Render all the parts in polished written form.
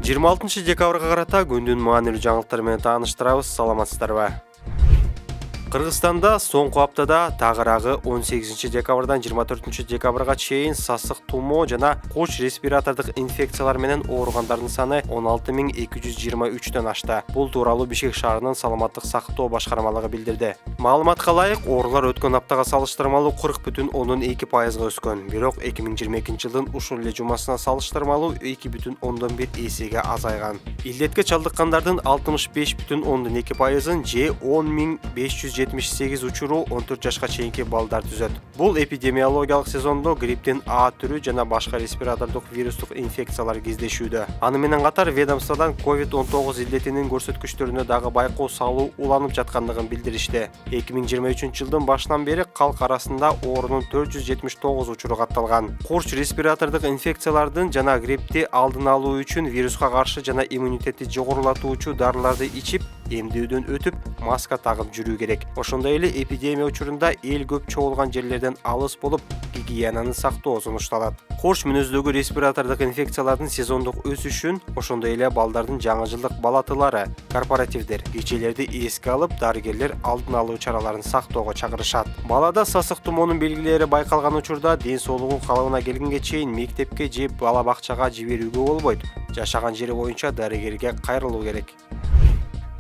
26-декабрга карата күндүн маанилүү жаңылыктары менен тааныштырабыз. Саламатсыздарбы? Кыргызстанда соңку аптада тагыраагы 18-декабрдан 24-декабрга чейин сасык тумоо жана коч респиратордук инфекциялар менен ооругандардын саны 16223дөн ашты. Бул тууралуу Бишкек шаарынын саламаттык сактоо башкармалыгы билдирди. Маалыматка ылайык, оорулар өткөн аптага салыштырмалуу 40,2%га өскөн. Бирок 2022-жылдын ушул эле жумасына салыштырмалуу 2,1 эсеге азайган. Илдетке чалдыккандардын 65,2%ын же 10.578 учуру 14 жашка чейинки балдар түзөт. Бул эпидемиологиялык сезондо грипптин А түрү жана башка респиратордук вирустук инфекциялар кездешүүдө. Аны менен катар ведомстводан COVID-19 илдетинин көрсөткүчтөрүнө дагы байкоо салуу уланып жаткандыгын билдиришти. 2023-жылдын башынан бери калк арасында оорунун 479 учуру катталган. Корч респиратордук инфекциялардын жана гриппти алдын алуу үчүн вируска каршы жана иммунитетти жогорулатуучу дарыларды ичип, эмдөөдөн өтүп, маска тагып жүрүү керек. Ошондой эле эпидемия учурунда эл көп чогулган жерлерден алыс болуп, гигиенаны сактоо сунушталат. Корч мүнөздөгү респиратордук инфекциялардын сезондук өсүшүн, ошондой эле балдардын жаңы жылдык балатылары, корпоративдер, кечелерди эске алып, дарыгерлер алдын алуу чараларын сактоого чакырышат. Балада сасык тумоонун белгилери байкалган учурда ден соолугу калыбына келгенге чейин мектепке же бала бакчага жиберүүгө болбойт. Жашаган жери боюнча дарыгерге кайрылуу керек.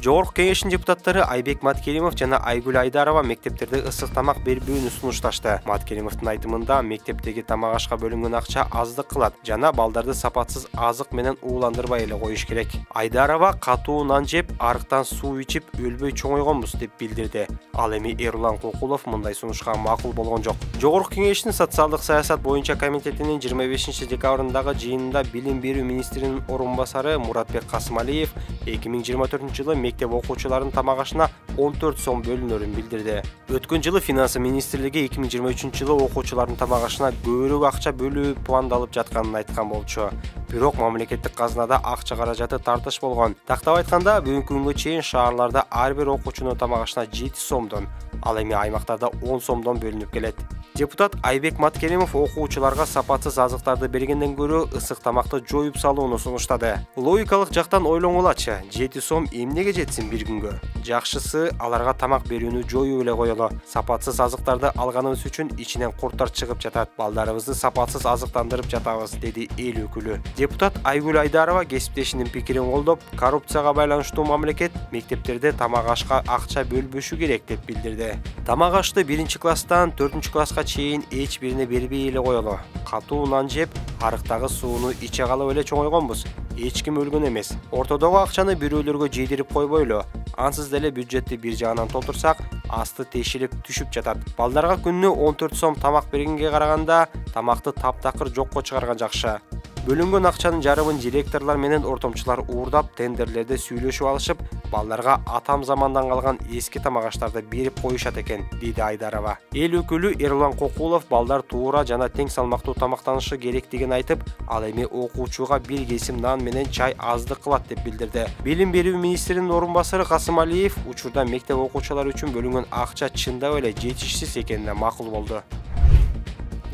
Жогорку кеңештин депутаттары Айбек Маткеримов жана Айгүл Айдарова мектептерде ысык тамак бербүүнү сунушташты. Маткеримовдун айтымында мектептеги тамак ашка бөлүнгөн акча аздык кылат жана балдарды сапатсыз азык менен ууландырбай эле коюш керек. Айдарова катуу нан жеп, арыктан суу ичип өлбөй чоңойгонбуз деп билдирди. Ал эми Эрлан Кокулов мындай сунушка макул болгон жок. Жогорку кеңештин социалдык саясат боюнча комитетинин 25-декабрындагы жыйынында билим берүү министринин орун басары Муратбек Касымалиев 2024-жылы мектеп окуучуларынын тамак ашына 14 сом бөлүнөрүн билдирди. Өткөн жылы Финансы министрлиги 2023-жылы окуучулардын тамак ашына көбүрөөк акча бөлүү пландалып жатканын айткан болчу. Бирок мамлекеттик казынада акча каражаты тартыш болгон. Тактап айтканда, бүгүнкү күнгө чейин шаарларда ар бир окуучунун тамак ашына 7 сомдон, ал эми аймактарда 10 сомдон бөлүнүп келет. Депутат Айбек Маткеримов окуучуларга сапатсыз азыктарды бергенден көрө ысык тамакты жоюп салууну сунуштады. Логикалык жактан ойлоңулачы, 7 сом эмнеге жетсин бир күнгө? Жакшысы аларга тамак берүүнү жоюп эле коелу. Сапатсыз азыктарды алганыбыз үчүн ичинен курттар чыгып жатат. Балдарыбызды сапатсыз азыктандырып жатабыз, деди эл өкүлү. Депутат Айгүл Айдарова кесиптешинин пикирин колдоп, коррупцияга байланыштуу мамлекет мектептерде тамак ашка акча бөлбөшү керек деп билдирди. Тамак ашты 1-класстан 4-класска чейин эч бирине бербей эле коелу. Катуу нан жеп, арыктагы сууну иче калып эле чоңойгонбуз. Эч ким өлгөн эмес. Ортодогу акчаны бирөөлөргө жейдирип койбойлу. Ансыз деле бюджетти бир жагынан толтурсак, асты тешилип түшүп жатат. Балдарга күнүнө 14 сом тамак бергенге караганда, тамакты таптакыр жокко чыгарган жакшы. Бөлүнгөн акчанын жарымын директорлор менен ортомчулар уурдап, тендерлерде сүйлөшүп алышып, балдарга атам замандан калган эски тамак аштарды берип коюшат экен, деди Айдарова. Эл өкүлү Эрлан Кокулов балдар туура жана тең салмактуу тамактанышы керектигин айтып, ал эми окуучуга бир кесим нан менен чай аздык кылат деп билдирди. Билим берүү министринин орун басары Касымалиев учурда мектеп окуучулары үчүн бөлүнгөн акча чындап эле жетишсиз экенине макул болду.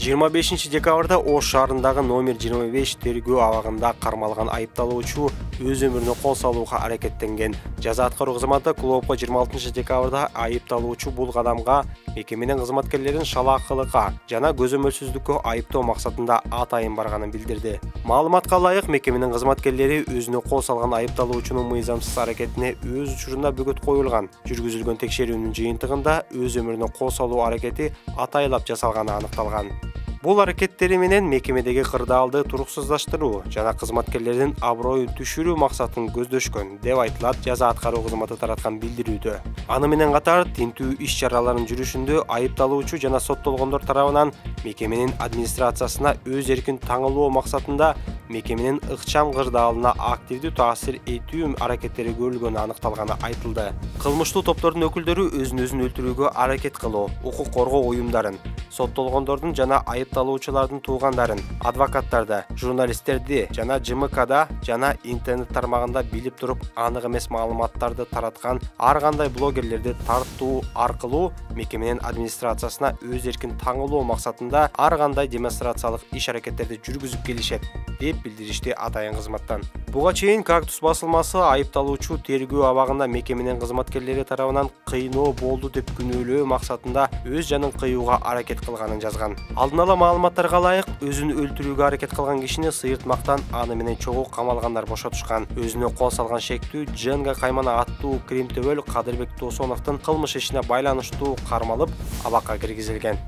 25-декабрда Ош шаарындагы номер 25 тергөө абагында кармалган айыпталуучу өз өмүрүнө кол салууга аракеттенген. Жаза аткаруу кызматы клубга 26-декабрда айыпталуучу бул кадамга мекеменин кызматкерлерин шалаакылыкка жана көзөмөлсүздүккө айыптоо максатында атайын барганын билдирди. Маалыматка ылайык, мекеменин кызматкерлери өзүнө кол салган айыпталуучунун мыйзамсыз аракетине өз учурунда бөгөт коюлган. Жүргүзүлгөн текшерүүнүн жыйынтыгында өз өмүрүнө кол салуу аракети атайлап жасалганы аныкталган. Бул аракеттери менен мекемедеги кырдаалды туруксуздаштыруу жана кызматкерлердин аброюн түшүрүү максатын көздөшкөн, деп айтылат жаза аткаруу кызматы тараткан билдирүүдө. Аны менен катар тинтүү иш-чараларынын жүрүшүндө айыпталуучу жана соттолгондор тарабынан мекеменин администрациясына өз эркин таңылоо максатында мекеменин ыкчам кырдаалына активдүү таасир этүү аракеттери көрүлгөнү аныкталганы айтылды. Кылмыштуу топтордун өкүлдөрү өзүн аракет аракет кылуу, укук коргоо уюмдарын, соттолгондордун жана айыпталуучулардын туугандарын, адвокаттарды, журналисттерди жана ЖМКда жана интернет тармагында билип туруп анык эмес маалыматтарды тараткан ар кандай блогерлерди тартуу аркылуу мекеменин администрациясына өз эркин таңылоо максатында ар кандай демонстрациялык иш-аракеттерди жүргүзүп келишет. деп билдиришти атайын кызматтан. Буга чейин Кактус басылмасы айыпталуучу тергөө абагында мекеменин кызматкерлери тарабынан кыйноо болду деп күнөөлөө максатында өз жанын кыюуга аракет кылганын жазган. Алдын ала маалыматтарга ылайык, өзүн өлтүрүүгө аракет кылган кишини сыйыртмактан аны менен чогуу камалгандар бошотушкан. Өзүнө кол салган шектүү Дженга Каймана аттуу Кримтөбөл Кадырбек Досоновдун кылмыш ишине байланыштуу кармалып, абакка киргизилген.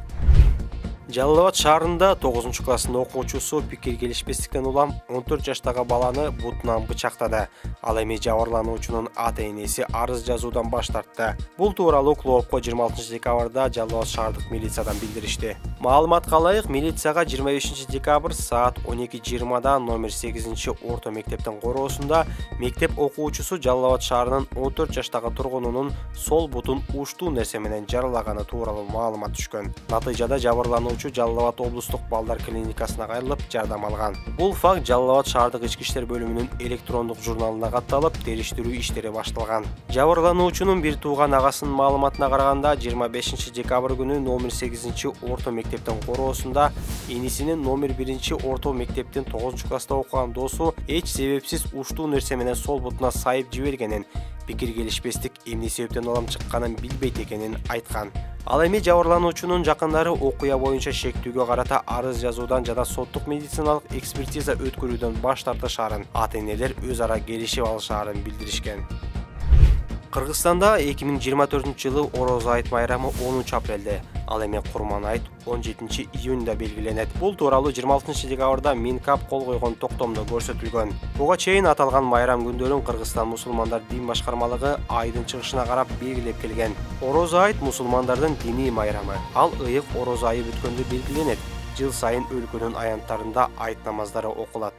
Жалал Абад шаарында 9-класстын окуучусу пикир келишпестиктен улам 14 жаштагы баланы бутунан бычактады. Ал эми жабырлануучунун ата-энеси арыз жазуудан баш тартты. Бул тууралуу Клоопко 26 декабрда Жалал Абад шаардык милициядан билдиришти. Маалыматка ылайык, милицияга 25 декабрь саат 12:20да номер 8-орто мектептин короосунда мектеп окуучусу Жалал Абад шаарынын 14 жаштагы тургунунун сол бутун уштуу нерсе менен жаралаганы тууралуу маалымат түшкөн. Натыйжада жабырлануучу Жалал Абад облустук балдар клиникасына кайрылып жардам алган. Бул факт Жалал Абад шаардык ички иштер бөлүмүнүн электрондук журналына катталып, териштирүү иштери башталган. Жабырлануучунун бир тууган агасынын маалыматына караганда, 25 декабрь күнү номер 8-орто мектептин короосунда энисинин номер 1-орто мектептин 9-класста окуган досу эч себепсиз уштуу нерсе менен сол бутуна сайып жибергенин, пикир келишпестик эмне себептен улам чыкканын билбейт экенин айткан. Ал эми жабырлануучунун жакындары окуя боюнча шектүүгө карата арыз жазуудан жана соттук медициналык экспертиза өткөрүүдөн баш тартышаарын, ата-энелер өз ара келишип алышаарын билдиришкен. Кыргызстанда 2024-жылы Ороз айт майрамы 10 апрелде, ал эми Курман айт 17 июнда белгиленет. Бул тууралуу 26 декабрда Минкап кол койгон токтомдо көрсөтүлгөн. Буга чейин аталган майрам күндөрүн Кыргызстан мусулмандар дин башкармалыгы айдын чыгышына карап белгилеп келген. Ороз айт мусулмандардын диний майрамы. Ал ыйык Ороз айы бүткөндө белгиленет. Жыл сайын өлкөнүн аянттарында айт намаздары окулат.